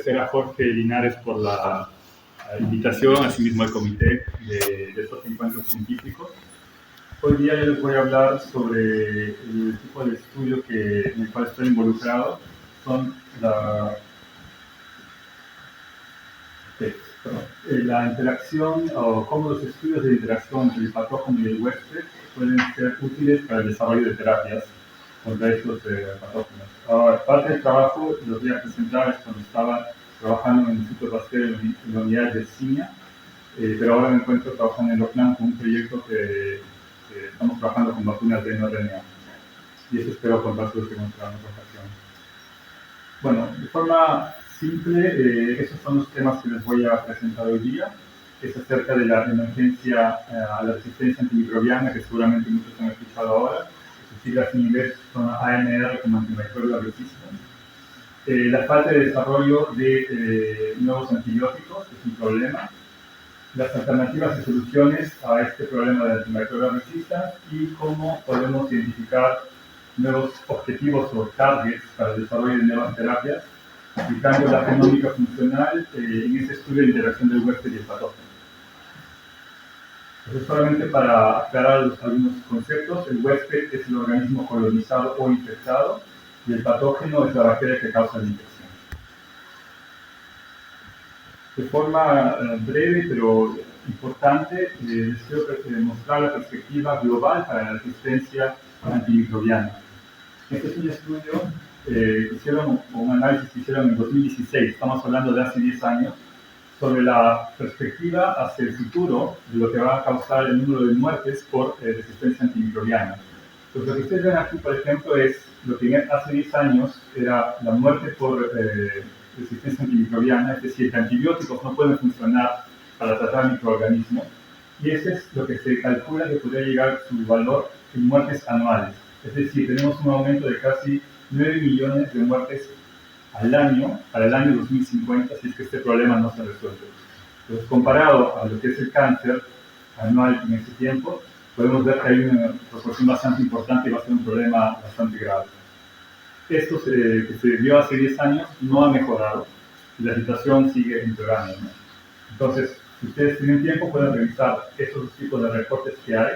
agradecer a Jorge Linares por la invitación, asimismo al comité de estos encuentros científicos. Hoy día yo les voy a hablar sobre el tipo de estudio en el cual estoy involucrado. Son la interacción o cómo los estudios de interacción entre el patógeno y el huésped pueden ser útiles para el desarrollo de terapias contra estos patógenos. Ahora, parte del trabajo los voy a presentar es cuando estaba trabajando en el Instituto Pasteur en la unidad de Virginia, pero ahora me encuentro trabajando en Oakland con un proyecto que estamos trabajando con vacunas de mRNA. Y eso espero contárselo en otra ocasión. Bueno, de forma simple, esos son los temas que les voy a presentar hoy día. Es acerca de la emergencia a la resistencia antimicrobiana, que seguramente muchos han escuchado ahora. Sus siglas en inglés son AMR, como Antimicrobial Resistance. La falta de desarrollo de nuevos antibióticos es un problema. Las alternativas y soluciones a este problema de Antimicrobial Resistance y cómo podemos identificar nuevos objetivos o targets para el desarrollo de nuevas terapias, aplicando la genómica funcional en ese estudio de interacción del huésped y el patógeno. Entonces, solamente para aclarar algunos conceptos, el huésped es el organismo colonizado o infectado y el patógeno es la bacteria que causa la infección. De forma breve pero importante, les quiero mostrar la perspectiva global para la resistencia antimicrobiana. Este es un estudio un análisis que hicieron en 2016, estamos hablando de hace 10 años, sobre la perspectiva hacia el futuro de lo que va a causar el número de muertes por resistencia antimicrobiana. Pues lo que ustedes ven aquí, por ejemplo, es lo que hace 10 años era la muerte por resistencia antimicrobiana, es decir, que antibióticos no pueden funcionar para tratar microorganismos, y ese es lo que se calcula que podría llegar a su valor en muertes anuales. Es decir, tenemos un aumento de casi 9 millones de muertes al año, para el año 2050, si es que este problema no se resuelve. Entonces, comparado a lo que es el cáncer anual en ese tiempo, podemos ver que hay una proporción bastante importante y va a ser un problema bastante grave. Esto que se vio hace 10 años no ha mejorado y la situación sigue empeorando, ¿no? Entonces, si ustedes tienen tiempo, pueden revisar estos dos tipos de reportes que hay.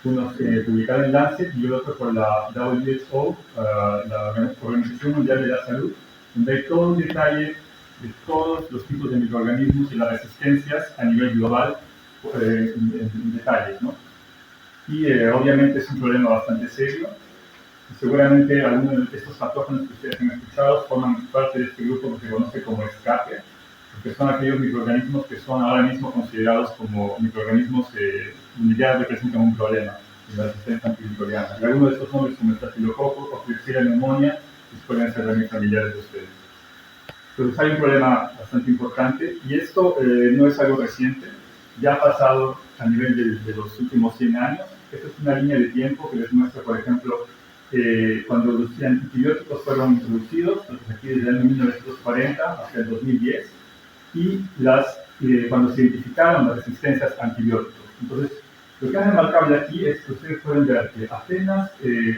Uno publicado en Lancet y el otro por la WHO, la Organización Mundial de la Salud, donde hay todo un detalle de todos los tipos de microorganismos y las resistencias a nivel global en detalles, ¿no? Y obviamente es un problema bastante serio. Y seguramente algunos de estos patógenos que ustedes han escuchado forman parte de este grupo que se conoce como escape, porque son aquellos microorganismos que son ahora mismo considerados como microorganismos que ya representan un problema en la resistencia antimicrobiana. Y algunos de estos nombres como estafilococo o Klebsiella pneumoniae pueden ser también familiares de ustedes. Entonces hay un problema bastante importante y esto no es algo reciente, ya ha pasado a nivel de los últimos 100 años. Esta es una línea de tiempo que les muestra, por ejemplo, cuando los antibióticos fueron introducidos, aquí desde el año 1940 hasta el 2010, y cuando se identificaron las resistencias a antibióticos. Entonces, lo que es remarcable aquí es que ustedes pueden ver que apenas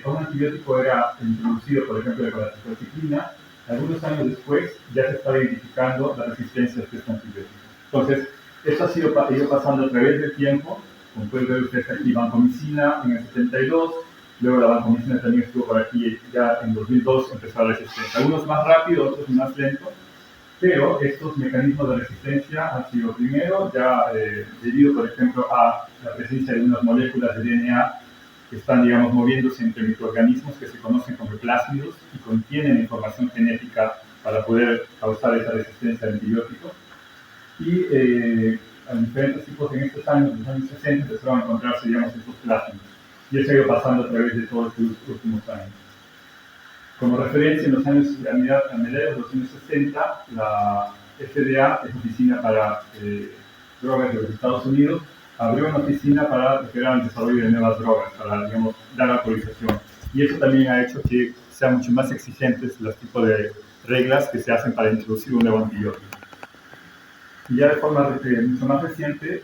un antibiótico era introducido, por ejemplo, con la tetraciclina, algunos años después ya se estaba identificando la resistencia a este antibiótico. Entonces, esto ha ido pasando a través del tiempo, como pueden ver ustedes aquí, vancomicina en el 72, luego la vancomicina también estuvo por aquí ya en 2002, empezó la resistencia. Algunos más rápido, otros más lento, pero estos mecanismos de resistencia han sido primero ya debido, por ejemplo, a la presencia de unas moléculas de DNA que están, digamos, moviéndose entre microorganismos que se conocen como plásmidos y contienen información genética para poder causar esa resistencia al antibiótico. Y a diferentes tipos en estos años, en los años 60, empezaron a encontrarse, digamos, estos plásmidos. Y eso ha ido pasando a través de todos los últimos años. Como referencia, en los años, a mediados de los años 60, la FDA, que es Oficina para Drogas de los Estados Unidos, abrió una oficina para el desarrollo de nuevas drogas, para, digamos, dar autorización. Y eso también ha hecho que sean mucho más exigentes los tipos de reglas que se hacen para introducir un nuevo antibiótico. Y ya de forma mucho más reciente,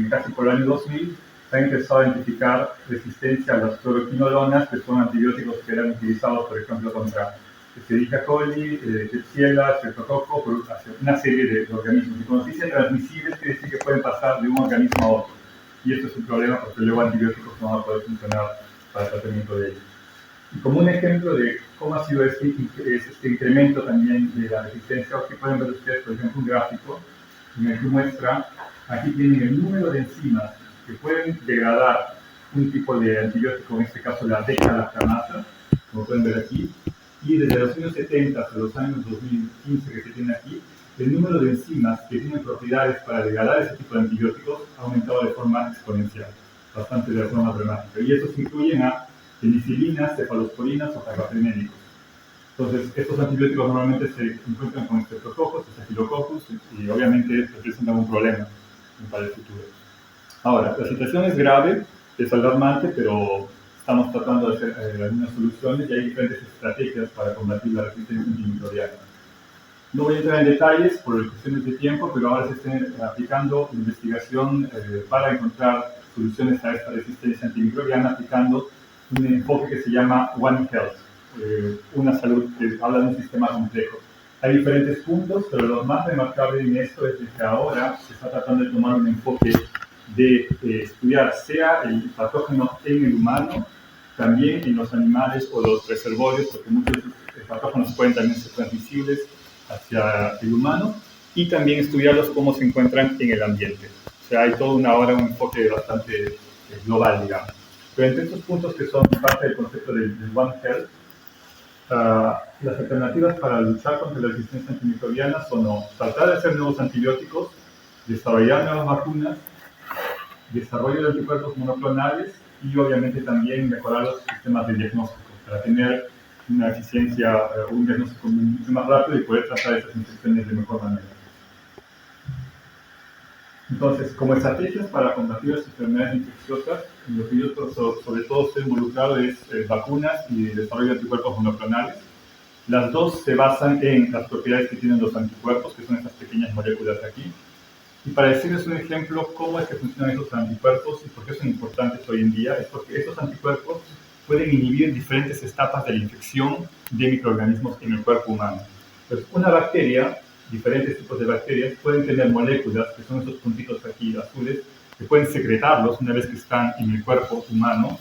casi por el año 2000, se ha empezado a identificar resistencia a las fluoroquinolonas, que son antibióticos que eran utilizados, por ejemplo, contra Escherichia coli, Klebsiella, Streptococcus, una serie de organismos. Y cuando se dice transmisibles, quiere decir que pueden pasar de un organismo a otro. Y esto es un problema porque luego antibióticos no van a poder funcionar para el tratamiento de ellos. Y como un ejemplo de cómo ha sido este incremento también de la resistencia, aquí pueden ver ustedes, por ejemplo, un gráfico en el que muestra, aquí tienen el número de enzimas que pueden degradar un tipo de antibiótico, en este caso la beta-lactamasa, como pueden ver aquí, y desde los años 70 hasta los años 2015 que se tiene aquí, el número de enzimas que tienen propiedades para degradar ese tipo de antibióticos ha aumentado de forma exponencial, bastante de forma dramática. Y estos incluyen a penicilinas, cefalosporinas o carbapenémicos. Entonces, estos antibióticos normalmente se encuentran con Streptococcus, Staphylococcus, y obviamente representan un problema para el futuro. Ahora, la situación es grave, es alarmante, pero estamos tratando de hacer algunas soluciones y hay diferentes estrategias para combatir la resistencia antimicrobiana. No voy a entrar en detalles por cuestiones de tiempo, pero ahora se está aplicando investigación para encontrar soluciones a esta resistencia antimicrobiana aplicando un enfoque que se llama One Health, una salud que habla de un sistema complejo. Hay diferentes puntos, pero lo más remarcable en esto es que ahora se está tratando de tomar un enfoque de estudiar sea el patógeno en el humano, también en los animales o los reservorios, porque muchos de los patógenos pueden también ser transmisibles hacia el humano, y también estudiarlos cómo se encuentran en el ambiente. O sea, hay todo ahora un enfoque bastante global, digamos. Pero entre estos puntos que son parte del concepto del One Health, las alternativas para luchar contra la resistencia antimicrobiana son tratar de hacer nuevos antibióticos, desarrollar nuevas vacunas, desarrollo de anticuerpos monoclonales y obviamente también mejorar los sistemas de diagnóstico para tener una eficiencia, un diagnóstico mucho más rápido y poder tratar esas infecciones de mejor manera. Entonces, como estrategias para combatir las enfermedades infecciosas, lo que yo sobre todo estoy involucrado es vacunas y desarrollo de anticuerpos monoclonales. Las dos se basan en las propiedades que tienen los anticuerpos, que son estas pequeñas moléculas de aquí. Y para decirles un ejemplo cómo es que funcionan esos anticuerpos y por qué son importantes hoy en día, es porque estos anticuerpos pueden inhibir diferentes etapas de la infección de microorganismos en el cuerpo humano. Entonces, una bacteria, diferentes tipos de bacterias, pueden tener moléculas, que son estos puntitos aquí azules, que pueden secretarlos una vez que están en el cuerpo humano,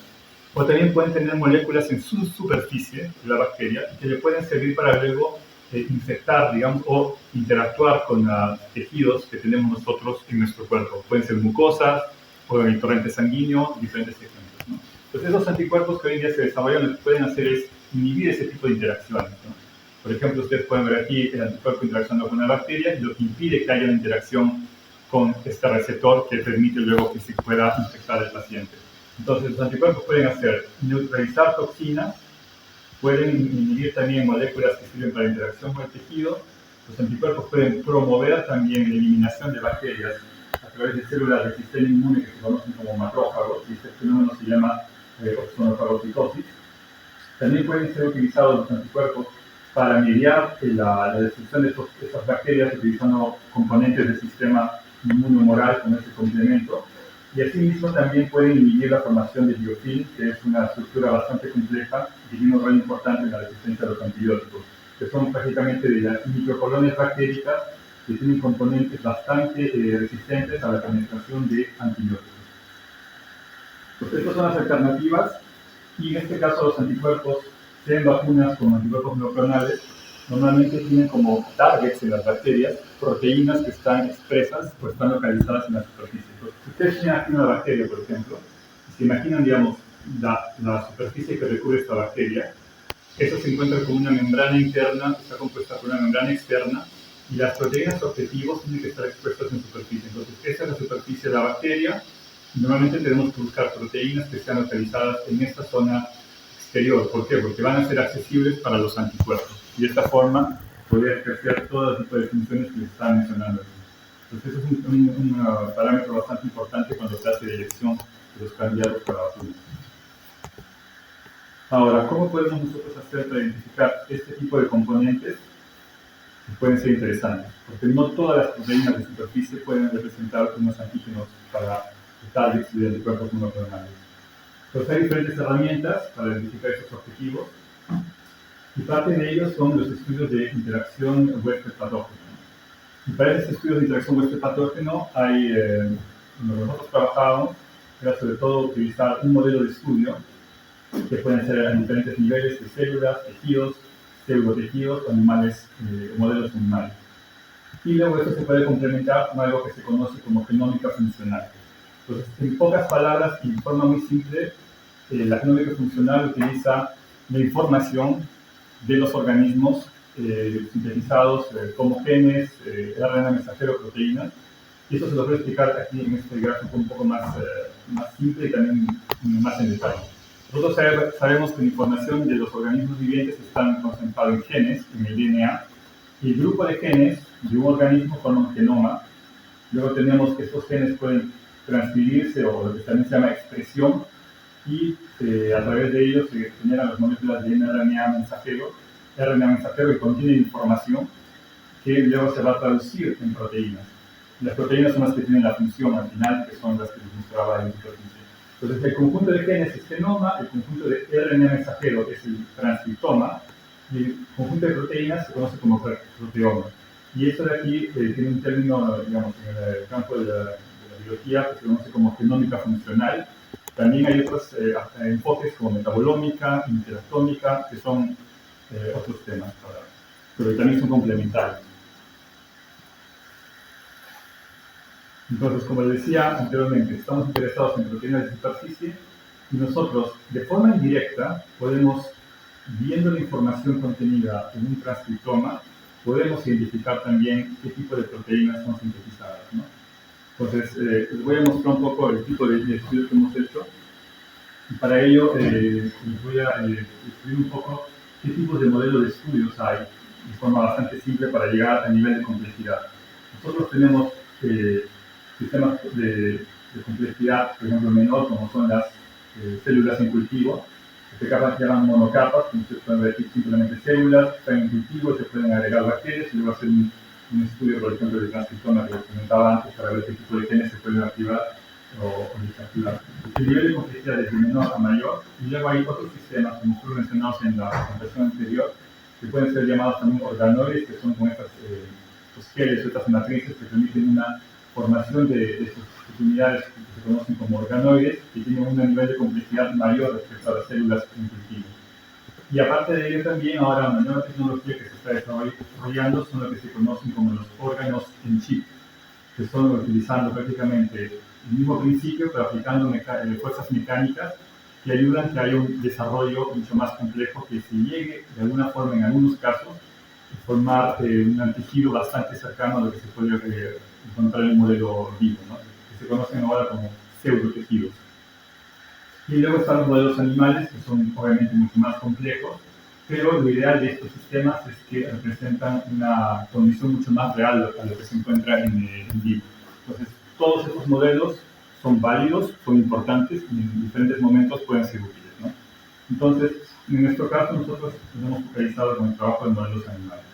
o también pueden tener moléculas en su superficie de la bacteria que le pueden servir para luego infectar, digamos, o interactuar con tejidos que tenemos nosotros en nuestro cuerpo. Pueden ser mucosas o en el torrente sanguíneo, diferentes ejemplos, ¿no? Entonces, esos anticuerpos que hoy en día se desarrollan lo que pueden hacer es inhibir ese tipo de interacciones, ¿no? Por ejemplo, ustedes pueden ver aquí el anticuerpo interaccionando con una bacteria y lo que impide que haya una interacción con este receptor que permite luego que se pueda infectar al paciente. Entonces, los anticuerpos pueden hacer neutralizar toxinas, pueden inhibir también moléculas que sirven para interacción con el tejido. Los anticuerpos pueden promover también la eliminación de bacterias a través de células del sistema inmune que se conocen como macrófagos, y este fenómeno se llama oxonofagocitosis. También pueden ser utilizados los anticuerpos para mediar la destrucción de estas bacterias utilizando componentes del sistema inmunohumoral como este complemento. Y asimismo también pueden inhibir la formación de biofilm, que es una estructura bastante compleja y tiene un rol importante en la resistencia a los antibióticos, que son prácticamente de las microcolonias bactéricas que tienen componentes bastante resistentes a la penetración de antibióticos. Pues estas son las alternativas, y en este caso los anticuerpos, sean vacunas como anticuerpos monoclonales, normalmente tienen como targets en las bacterias proteínas que están expresas o están localizadas en la superficie. Entonces, si ustedes tienen aquí una bacteria, por ejemplo, y se imaginan, digamos, la superficie que recubre esta bacteria, eso se encuentra con una membrana interna, está compuesta por una membrana externa, y las proteínas objetivos tienen que estar expuestas en superficie. Entonces, esa es la superficie de la bacteria. Normalmente tenemos que buscar proteínas que estén localizadas en esta zona exterior. ¿Por qué? Porque van a ser accesibles para los anticuerpos. Y de esta forma poder ejercer todo tipo de funciones que les estaba mencionando. Entonces, eso es un parámetro bastante importante cuando se hace elección de los candidatos para vacunas. Ahora, ¿cómo podemos nosotros hacer para identificar este tipo de componentes que pueden ser interesantes? Porque no todas las proteínas de superficie pueden representar unos antígenos para targets de anticuerpos monoclonales. Entonces hay diferentes herramientas para identificar estos objetivos. Y parte de ellos son los estudios de interacción huésped-patógeno. Y para esos estudios de interacción huésped-patógeno hay, en lo que nosotros trabajábamos, era sobre todo utilizar un modelo de estudio que pueden ser en diferentes niveles de células, tejidos, pseudotejidos, animales, modelos animales. Y luego esto se puede complementar con algo que se conoce como genómica funcional. Entonces, en pocas palabras y de forma muy simple, la genómica funcional utiliza la información de los organismos sintetizados como genes, RNA mensajero, proteínas. Y eso se lo voy a explicar aquí en este gráfico un poco más simple y también más en detalle. Nosotros sabemos que la información de los organismos vivientes está concentrada en genes, en el DNA, y el grupo de genes de un organismo forma un genoma. Luego tenemos que estos genes pueden transcribirse, o lo que también se llama expresión, y a través de ellos se generan las moléculas de RNA mensajero que contienen información que luego se va a traducir en proteínas. Las proteínas son las que tienen la función al final, que son las que les mostraba en superficie. Entonces, el conjunto de genes es genoma, el conjunto de RNA mensajero es el transcriptoma, y el conjunto de proteínas se conoce como proteoma. Y esto de aquí tiene un término, digamos, en el campo de la biología que se conoce como genómica funcional. También hay otros enfoques como metabolómica, interactómica, que son otros temas, pero también son complementarios. Entonces, como les decía anteriormente, estamos interesados en proteínas de superficie y nosotros, de forma indirecta, podemos, viendo la información contenida en un transcriptoma, podemos identificar también qué tipo de proteínas son sintetizadas, ¿no? Entonces, les voy a mostrar un poco el tipo de estudios que hemos hecho. Y para ello, les voy a describir un poco qué tipos de modelos de estudios hay, de forma bastante simple para llegar a nivel de complejidad. Nosotros tenemos sistemas de complejidad, por ejemplo, menor, como son las células en cultivo. Este capas se llaman monocapas, como se pueden ver aquí, simplemente células, están en cultivo, se pueden agregar bacterias y luego hacer un estudio, por ejemplo, de transcriptoma que les comentaba antes para ver qué tipo de genes se pueden activar o desactivar. El nivel de complejidad es de menor a mayor, y luego hay otros sistemas, como fueron mencionados en la presentación anterior, que pueden ser llamados también organoides, que son con estas geles o estas matrices que permiten una formación de estas unidades que se conocen como organoides, que tienen un nivel de complejidad mayor respecto a las células en cultivo. Y aparte de ello también, ahora una nueva tecnología que se está desarrollando son lo que se conocen como los órganos en chip, que son utilizando prácticamente el mismo principio, pero aplicando fuerzas mecánicas que ayudan a que haya un desarrollo mucho más complejo, que se llegue de alguna forma, en algunos casos, a formar un tejido bastante cercano a lo que se puede encontrar en el modelo vivo, ¿no? Que se conocen ahora como pseudotejidos. Y luego están los modelos animales, que son obviamente mucho más complejos, pero lo ideal de estos sistemas es que representan una condición mucho más real a lo que se encuentra en vivo. Entonces, todos estos modelos son válidos, son importantes y en diferentes momentos pueden ser útiles, ¿no? Entonces, en nuestro caso, nosotros nos hemos focalizado con el trabajo de modelos animales.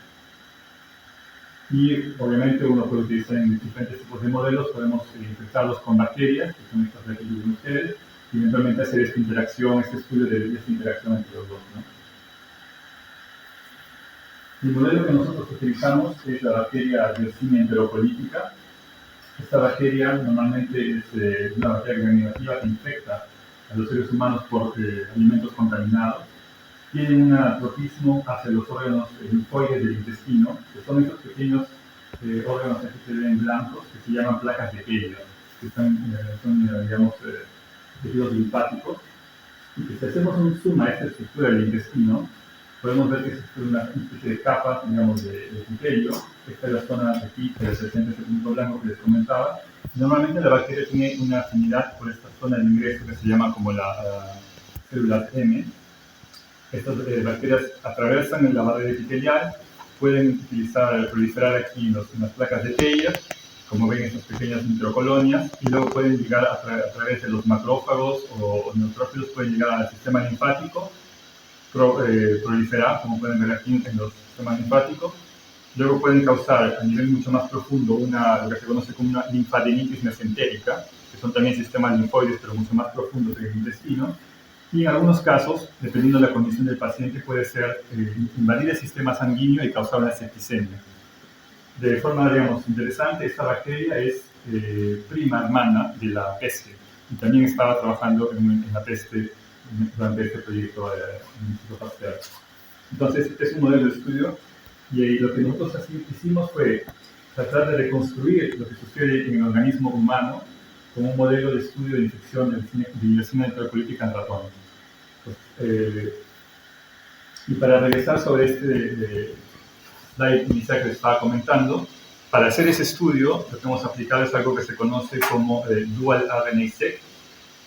Y obviamente uno puede utilizar en diferentes tipos de modelos, podemos infectarlos con bacterias, que son estas de que viven ustedes, y eventualmente hacer esta interacción, este estudio de esta interacción entre los dos, ¿no? El modelo que nosotros utilizamos es la bacteria Yersinia enterocolítica. Esta bacteria normalmente es una bacteria gram-negativa que infecta a los seres humanos por alimentos contaminados. Tiene un tropismo hacia los órganos linfoides del intestino, que son esos pequeños órganos que se ven blancos, que se llaman placas de Peria, que son digamos, tejidos linfáticos. Y que si hacemos un zoom a esta estructura del intestino, podemos ver que es una especie de capa, digamos, de epitelio. Esta es la zona de aquí que representa ese punto blanco que les comentaba. Normalmente la bacteria tiene una afinidad por esta zona de ingreso que se llama como la célula M. Estas bacterias atravesan la barrera epitelial, pueden proliferar aquí en las placas de Peria, como ven, estas pequeñas microcolonias, y luego pueden llegar a través de los macrófagos o neutrófilos, pueden llegar al sistema linfático, proliferar, como pueden ver aquí en los sistemas linfáticos. Luego pueden causar a nivel mucho más profundo lo que se conoce como una linfadenitis mesentérica, que son también sistemas linfoides, pero mucho más profundos en el intestino. Y en algunos casos, dependiendo de la condición del paciente, puede ser invadir el sistema sanguíneo y causar una septicemia. De forma, digamos, interesante, esta bacteria es prima hermana de la peste y también estaba trabajando en la peste durante este proyecto en el Instituto Pasteur. Entonces, este es un modelo de estudio y lo que nosotros hicimos fue tratar de reconstruir lo que sucede en el organismo humano como un modelo de estudio de infección de inyección enterocolitica en ratones. Y para regresar sobre este slide inicial que les estaba comentando, para hacer ese estudio, lo que hemos aplicado es algo que se conoce como Dual RNA-seq,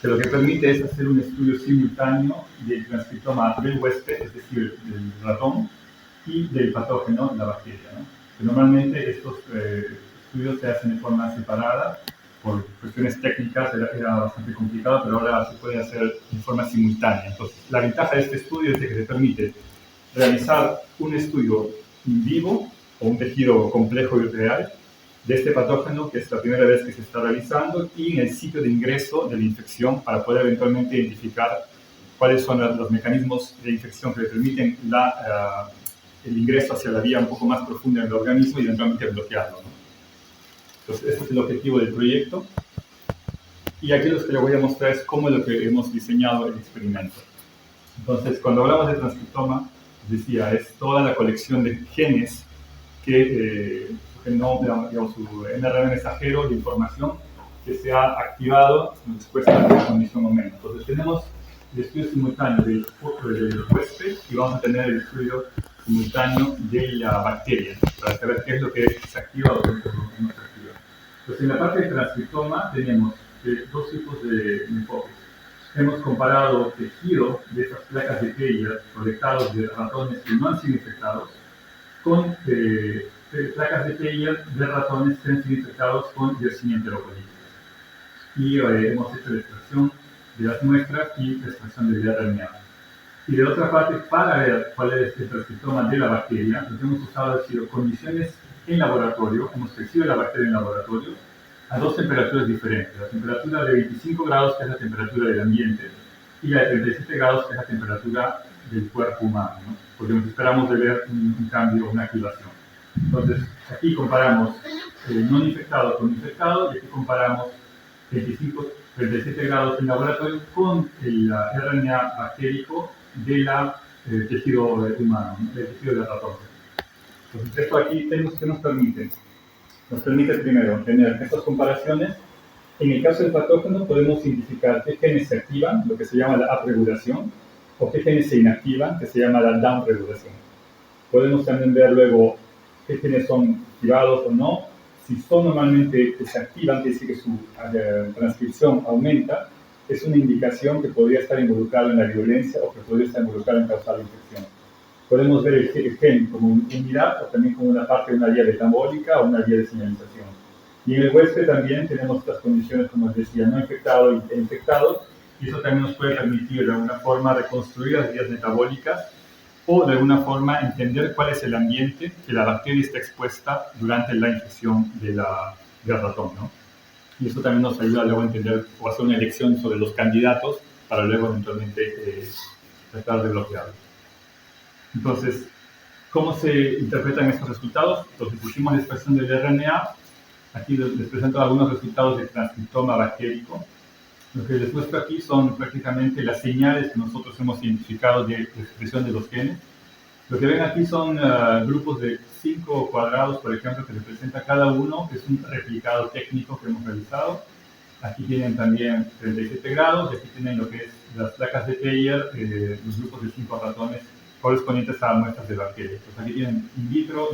que lo que permite es hacer un estudio simultáneo del transcriptoma del huésped, es decir, del ratón, y del patógeno, la bacteria, ¿no? Que normalmente estos estudios se hacen de forma separada, por cuestiones técnicas era bastante complicado, pero ahora se puede hacer de forma simultánea. Entonces, la ventaja de este estudio es de que te permite realizar un estudio in vivo o un tejido complejo y real de este patógeno, que es la primera vez que se está realizando, y en el sitio de ingreso de la infección para poder eventualmente identificar cuáles son los mecanismos de infección que le permiten el ingreso hacia la vía un poco más profunda del organismo y eventualmente bloquearlo, ¿no? Entonces, ese es el objetivo del proyecto. Y aquí lo que les voy a mostrar es cómo es lo que hemos diseñado el experimento. Entonces, cuando hablamos de transcriptoma, decía, es toda la colección de genes que digamos, su mRNA mensajero de información que se ha activado después de la condición o menos. Entonces, tenemos el estudio simultáneo del huésped y vamos a tener el estudio simultáneo de la bacteria para saber qué es lo que se activa o qué es lo que no se activa. Entonces, en la parte de transcriptoma tenemos dos tipos de enfoques. Hemos comparado tejido de esas placas de Peyer colectados de ratones que no han sido infectados con placas de Peyer de ratones que han sido infectados con Yersinia enterocolitis. Y hemos hecho la extracción de las muestras y la extracción del RNA. Y de otra parte, para ver cuál es el transcriptoma de la bacteria, lo que hemos usado ha sido condiciones en laboratorio, hemos crecido la bacteria en laboratorio a dos temperaturas diferentes, la temperatura de 25 grados, que es la temperatura del ambiente, y la de 37 grados, que es la temperatura del cuerpo humano, ¿no? Porque nos esperamos de ver un cambio, una activación. Entonces, aquí comparamos no infectado con infectado, y aquí comparamos 37 grados en laboratorio con el RNA bactérico del tejido humano, ¿no? Del tejido del ratón. Entonces, esto aquí, ¿qué nos permite? Nos permite primero tener estas comparaciones. En el caso del patógeno podemos identificar qué genes se activan, lo que se llama la upregulación, o qué genes se inactivan, que se llama la downregulación. Podemos también ver luego qué genes son activados o no. Si son normalmente que se activan, quiere decir que su transcripción aumenta, es una indicación que podría estar involucrado en la violencia o que podría estar involucrado en causar la infección. Podemos ver el gen como una unidad o también como una parte de una vía metabólica o una vía de señalización. Y en el huésped también tenemos estas condiciones, como les decía, no infectado e infectado, y eso también nos puede permitir de alguna forma reconstruir las vías metabólicas o de alguna forma entender cuál es el ambiente que la bacteria está expuesta durante la infección del ratón, ¿no? Y eso también nos ayuda luego a entender o hacer una elección sobre los candidatos para luego eventualmente tratar de bloquearlos. Entonces, ¿cómo se interpretan estos resultados? Entonces, hicimos la expresión del RNA. Aquí les presento algunos resultados del transcriptoma bactérico. Lo que les muestro aquí son prácticamente las señales que nosotros hemos identificado de expresión de los genes. Lo que ven aquí son grupos de 5 cuadrados, por ejemplo, que representa cada uno, que es un replicado técnico que hemos realizado. Aquí tienen también 37 grados, y aquí tienen lo que es las placas de Peyer, los grupos de 5 ratones correspondientes a muestras de bacterias. Pues aquí tienen in vitro,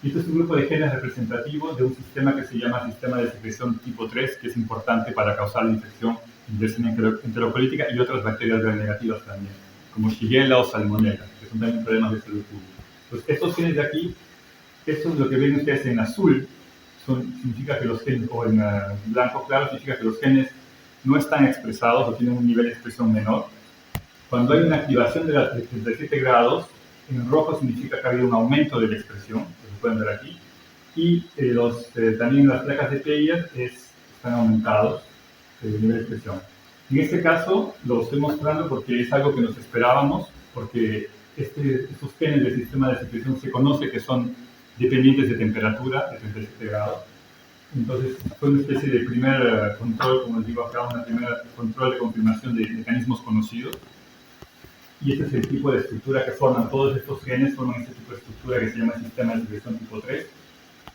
y este es un grupo de genes representativos de un sistema que se llama sistema de secreción tipo 3, que es importante para causar la infección de Yersinia enterocolitica y otras bacterias gram-negativas también, como Shigella o Salmonella, que son también problemas de salud pública. Entonces, estos genes de aquí, esto es lo que ven ustedes en azul, significa que los genes, o en blanco claro, significa que los genes no están expresados o tienen un nivel de expresión menor. Cuando hay una activación de 37 grados, en rojo significa que ha habido un aumento de la expresión, que se pueden ver aquí, y también las placas de Peyer están aumentados el nivel de expresión. En este caso lo estoy mostrando porque es algo que nos esperábamos, porque estos genes del sistema de secreción se conoce que son dependientes de temperatura, de 37 grados. Entonces fue una especie de primer control, como les digo acá, una primera control de confirmación de mecanismos conocidos. Y este es el tipo de estructura que forman todos estos genes, forman este tipo de estructura que se llama sistema de secreción tipo 3,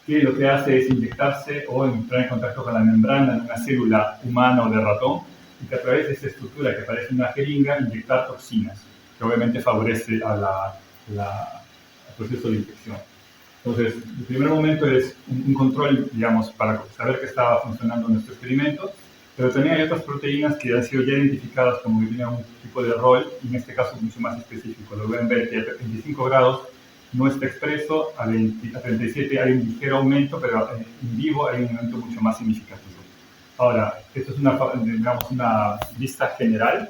que lo que hace es inyectarse o entrar en contacto con la membrana de una célula humana o de ratón, y que a través de esa estructura que parece una jeringa, inyectar toxinas, que obviamente favorece al proceso de infección. Entonces, el primer momento es un control, digamos, para saber que estaba funcionando nuestro experimento, pero también hay otras proteínas que han sido ya identificadas como que tienen un tipo de rol, y en este caso mucho más específico. Lo pueden ver que a 25 grados no está expreso, a 37 hay un ligero aumento, pero en vivo hay un aumento mucho más significativo. Ahora, esto es digamos, una vista general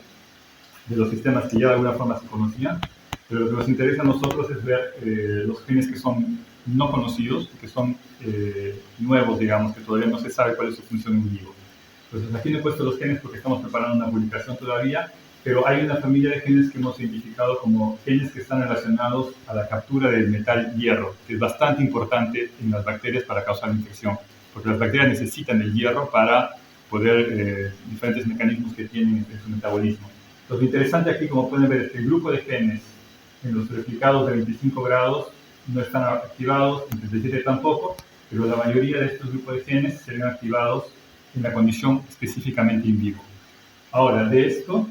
de los sistemas que ya de alguna forma se conocían, pero lo que nos interesa a nosotros es ver los genes que son no conocidos, que son nuevos, digamos, que todavía no se sabe cuál es su función en vivo. Entonces, aquí no he puesto los genes porque estamos preparando una publicación todavía, pero hay una familia de genes que hemos identificado como genes que están relacionados a la captura del metal hierro, que es bastante importante en las bacterias para causar infección, porque las bacterias necesitan el hierro para poder, diferentes mecanismos que tienen en su metabolismo. Entonces, lo interesante aquí, como pueden ver, es que el grupo de genes en los replicados de 25 grados no están activados, en 37 tampoco, pero la mayoría de estos grupos de genes serían activados en la condición específicamente in vivo. Ahora, de esto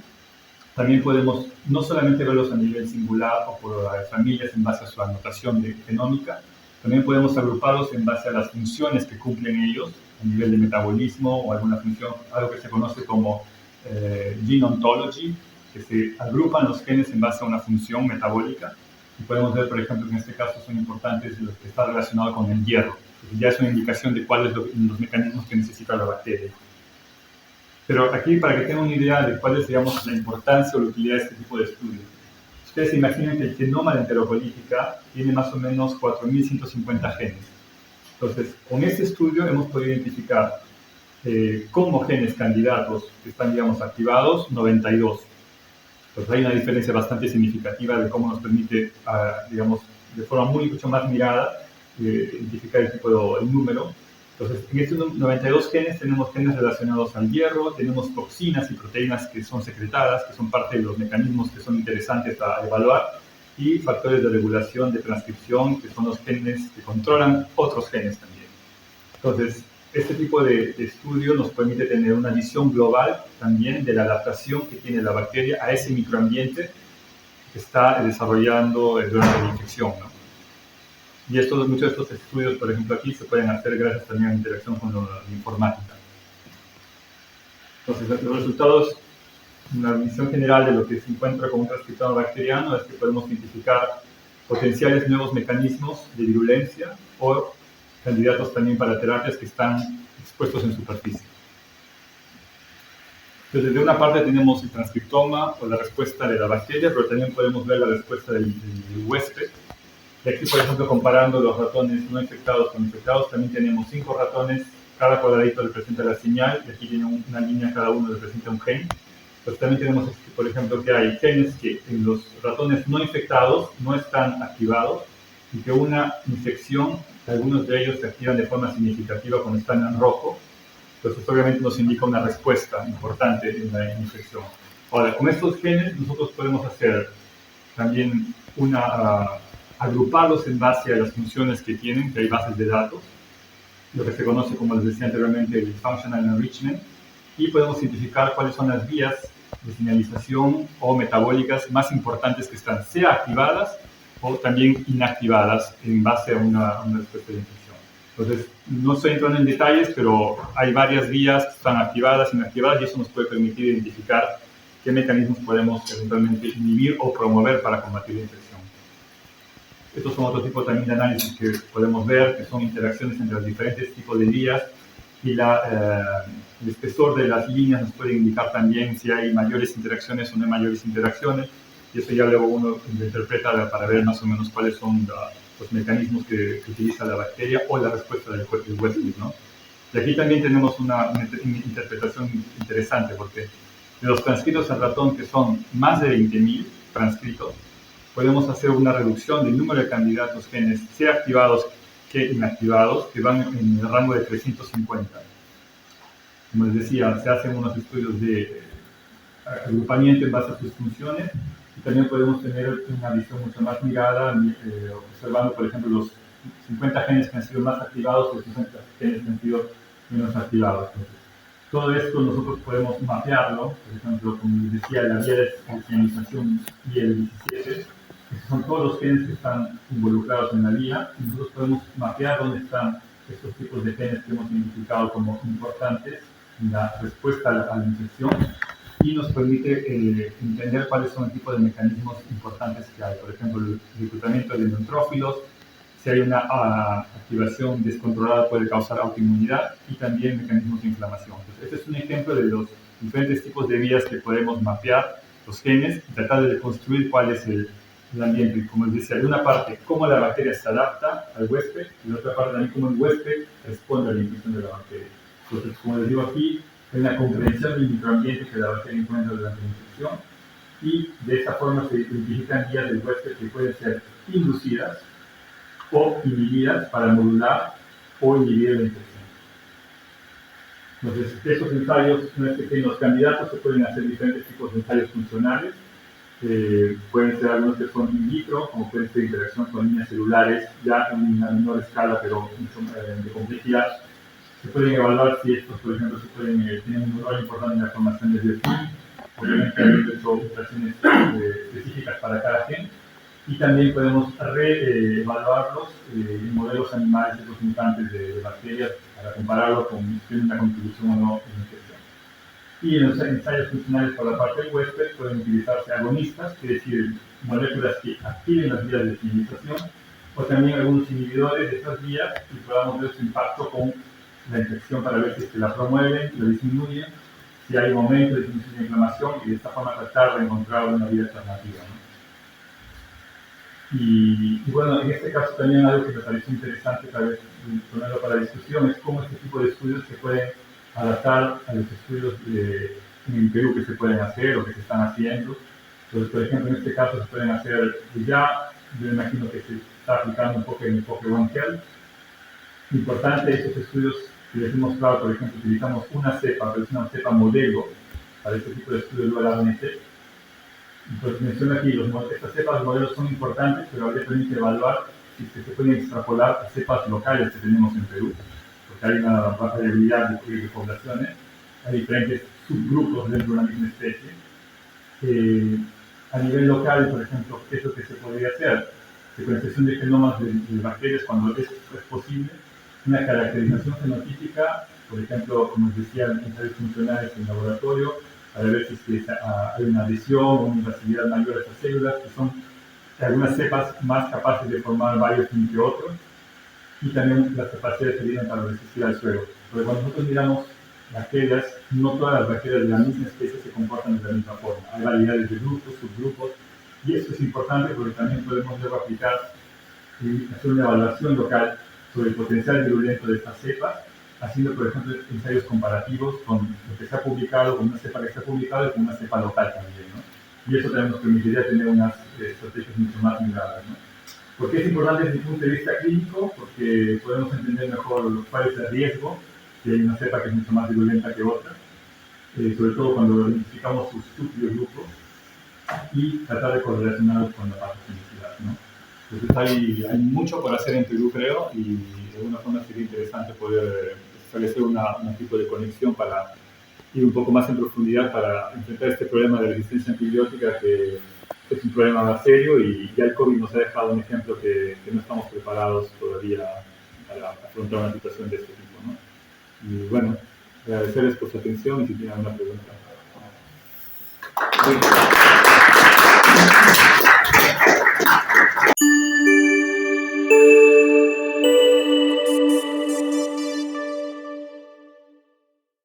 también podemos no solamente verlos a nivel singular o por familias en base a su anotación genómica, también podemos agruparlos en base a las funciones que cumplen ellos a nivel de metabolismo o alguna función, algo que se conoce como gene ontology, que se agrupan los genes en base a una función metabólica. Y podemos ver, por ejemplo, que en este caso son importantes los que están relacionados con el hierro, que ya es una indicación de cuáles son los mecanismos que necesita la bacteria. Pero aquí, para que tengan una idea de cuál es, digamos, la importancia o la utilidad de este tipo de estudios, ustedes se imaginan que el genoma de enterocolítica tiene más o menos 4.150 genes. Entonces, con este estudio hemos podido identificar como genes candidatos que están, digamos, activados, 92. Entonces, hay una diferencia bastante significativa de cómo nos permite, digamos, de forma mucho más mirada, identificar el número. Entonces, en estos 92 genes tenemos genes relacionados al hierro, tenemos toxinas y proteínas que son secretadas, que son parte de los mecanismos que son interesantes a evaluar, y factores de regulación de transcripción, que son los genes que controlan otros genes también. Entonces, este tipo de estudio nos permite tener una visión global también de la adaptación que tiene la bacteria a ese microambiente que está desarrollando durante la infección, ¿no? Y muchos de estos estudios, por ejemplo, aquí se pueden hacer gracias también a la interacción con la informática. Entonces, los resultados, una visión general de lo que se encuentra con un transcriptoma bacteriano es que podemos identificar potenciales nuevos mecanismos de virulencia o candidatos también para terapias que están expuestos en superficie. Entonces, de una parte tenemos el transcriptoma o la respuesta de la bacteria, pero también podemos ver la respuesta del huésped. Y aquí, por ejemplo, comparando los ratones no infectados con infectados, también tenemos 5 ratones, cada cuadradito representa la señal, y aquí tiene una línea, cada uno representa un gen. Pues también tenemos, por ejemplo, que hay genes que en los ratones no infectados no están activados, y que una infección, algunos de ellos se activan de forma significativa cuando están en rojo. Entonces, obviamente nos indica una respuesta importante en la infección. Ahora, con estos genes nosotros podemos hacer también agruparlos en base a las funciones que tienen, que hay bases de datos, lo que se conoce, como les decía anteriormente, el Functional Enrichment, y podemos identificar cuáles son las vías de señalización o metabólicas más importantes que están sea activadas o también inactivadas en base a una respuesta de infección. Entonces, no estoy entrando en detalles, pero hay varias vías que están activadas, inactivadas, y eso nos puede permitir identificar qué mecanismos podemos eventualmente inhibir o promover para combatir la infección. Estos son otro tipo también de análisis que podemos ver, que son interacciones entre los diferentes tipos de vías, y el espesor de las líneas nos puede indicar también si hay mayores interacciones o no hay mayores interacciones, y eso ya luego uno lo interpreta para ver más o menos cuáles son los mecanismos que utiliza la bacteria o la respuesta del huésped, ¿no? Y aquí también tenemos una interpretación interesante, porque de los transcritos al ratón, que son más de 20.000 transcritos, podemos hacer una reducción del número de candidatos genes, sea activados que inactivados, que van en el rango de 350. Como les decía, se hacen unos estudios de agrupamiento en base a sus funciones, y también podemos tener una visión mucho más mirada, observando, por ejemplo, los 50 genes que han sido más activados y los 60 genes que han sido menos activados. Entonces, todo esto nosotros podemos mapearlo, por ejemplo, como les decía, la vía de señalización IL-17, esos son todos los genes que están involucrados en la vía, y nosotros podemos mapear dónde están estos tipos de genes que hemos identificado como importantes en la respuesta a la infección, y nos permite entender cuáles son el tipo de mecanismos importantes que hay. Por ejemplo, el reclutamiento de neutrófilos, si hay una activación descontrolada puede causar autoinmunidad, y también mecanismos de inflamación. Entonces, este es un ejemplo de los diferentes tipos de vías que podemos mapear los genes y tratar de construir cuál es el ambiente. Y como les decía, de una parte, cómo la bacteria se adapta al huésped, y de otra parte, también cómo el huésped responde a la infección de la bacteria. Entonces, como les digo aquí, hay una comprensión del microambiente que la bacteria encuentra durante la infección, y de esta forma se identifican vías del huésped que pueden ser inducidas o inhibidas para modular o inhibir la infección. Entonces, estos ensayos, en los candidatos se pueden hacer diferentes tipos de ensayos funcionales. Pueden ser algunos que son in vitro, como pueden ser interacción con líneas celulares, ya en una menor escala, pero de complejidad. Se pueden evaluar si estos, por ejemplo, tienen un rol importante en la formación de biofilm, obviamente habiendo hecho operaciones específicas para cada gen, y también podemos reevaluarlos en modelos animales de los mutantes de bacterias para compararlo con si tienen una contribución o no en la infección. Y en los ensayos funcionales por la parte del huésped pueden utilizarse agonistas, es decir, moléculas que activen las vías de señalización, o también algunos inhibidores de estas vías, y podamos ver su impacto con la infección para ver si es que la promueven, la disminuyen, si hay un aumento de inflamación, y de esta forma tratar de encontrar una vía alternativa, ¿no? Y bueno, en este caso también algo que me pareció interesante tal vez ponerlo para discusión es cómo este tipo de estudios se pueden adaptar a los estudios en el Perú que se pueden hacer o que se están haciendo. Entonces, por ejemplo, en este caso se pueden hacer ya, yo imagino que se está aplicando un poco en el enfoque One Health. Importante estos estudios que les he mostrado, por ejemplo, utilizamos una cepa, pero es una cepa modelo para este tipo de estudios dual RNA. Entonces menciona aquí, estas cepas modelos son importantes, pero habría también que evaluar si se pueden extrapolar a cepas locales que tenemos en Perú, porque hay una variabilidad de poblaciones, hay diferentes subgrupos dentro de una misma especie. A nivel local, por ejemplo, ¿qué es lo que se podría hacer? Secuenciación de genomas de bacterias cuando es posible, una caracterización fenotípica, por ejemplo, como les decía, en ensayos funcionales en laboratorio, para ver si hay una adhesión o una invasividad mayor a estas células, que son algunas cepas más capaces de formar varios que otros, y también las capacidades que tienen para resistir al suelo. Porque cuando nosotros miramos bacterias, no todas las bacterias de la misma especie se comportan de la misma forma. Hay variedades de grupos, subgrupos, y esto es importante porque también podemos luego aplicar y hacer una evaluación local sobre el potencial virulento de estas cepas, haciendo, por ejemplo, ensayos comparativos con lo que se ha publicado, con una cepa que se ha publicado y con una cepa local también, ¿no? Y eso también nos permitiría tener unas estrategias mucho más miradas, ¿no? ¿Por qué es importante desde el punto de vista clínico? Porque podemos entender mejor cuál es el riesgo, si hay una cepa que es mucho más virulenta que otra, sobre todo cuando identificamos sus subgrupos, y tratar de correlacionarlos con la patogenicidad, ¿no? Entonces hay mucho por hacer en Perú, creo, y de alguna forma sería interesante poder establecer un tipo de conexión para ir un poco más en profundidad para enfrentar este problema de resistencia antibiótica, que es un problema serio, y ya el COVID nos ha dejado un ejemplo que no estamos preparados todavía para afrontar una situación de este tipo, ¿no? Y bueno, agradecerles por su atención y si tienen alguna pregunta. Sí.